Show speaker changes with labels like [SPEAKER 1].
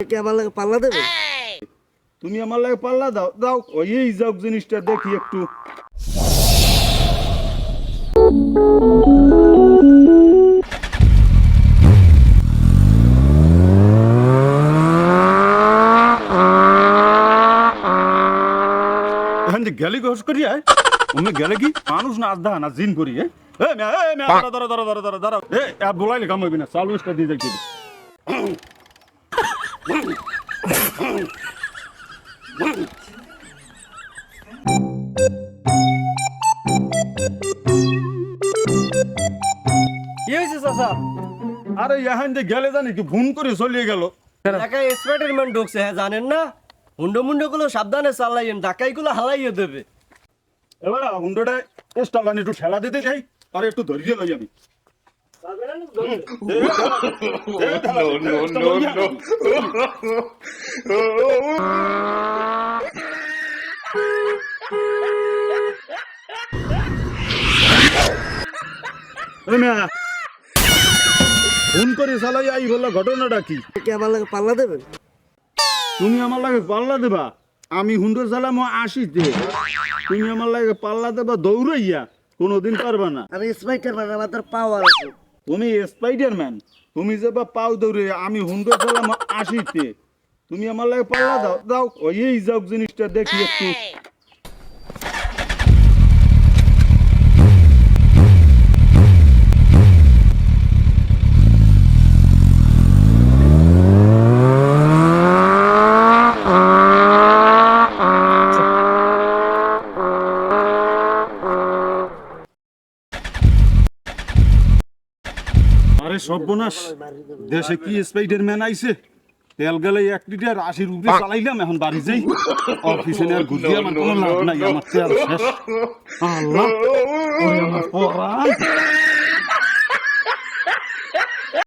[SPEAKER 1] কি আমার লাগে পাল্লা দেবে?
[SPEAKER 2] তুমি আমার লাগে পাল্লা দাও দাও ওই এই যাও জিনিসটা দেখি একটু। এখান থেকে গেলি ঘোষ করি অমনি গেলে কি মানুষ না আধা না জিন করি বলাইলে কাম হইবি না চালু দিয়ে যাই
[SPEAKER 3] কি হয়েছে চাচা?
[SPEAKER 2] আরে এখান থেকে গেলে জানি কি ফোন করে চলিয়ে গেল।
[SPEAKER 3] ঢাকা স্পাইডারম্যান ঢুকছে, হ্যাঁ জানেন না? হুন্ডো মুন্ডো গুলো সাবধানে চালাইয়েন, ঢাকাই গুলো হালাইয়ে দেবে।
[SPEAKER 2] এবার হুন্ডোটা স্টার লাইন একটু ঠেলা দিতে যাই আর একটু ধরিয়ে লই আমি। ফোন করে চালাই আই বললো ঘটনাটা কি?
[SPEAKER 1] কি আমার লাগে পাল্লা দেবে?
[SPEAKER 2] তুমি আমার লাগে পাল্লা দেবা? আমি হুন্ডো চালামো 80-তে, তুমি আমার লাগে পাল্লা দেবা দৌড়াইয়া? কোনোদিন পারবা না।
[SPEAKER 1] আমি স্পাইডারম্যান, আমার তোর পাওয়ার আছে।
[SPEAKER 2] তুমি স্পাইডারম্যান, তুমি যে বা পাও দৌড়ে, আমি হুন্ডো চালামো 80-তে, তুমি আমার লাগে পাল্লা দাও দাও ওই এই যাও জিনিসটা দেখি একটু। আরে সর্বনাশ, দেশে কি স্পাইডারম্যান আইছে? তেল গেলে 1 লিটার 80 উপরে চালাইলাম, এখন বাড়ি যাই অফিসে আর ঘুরছি, আমার কোনো লাভ নাই, আমার তেল শেষ। আল্লাহ ওরে আমার পরাণ।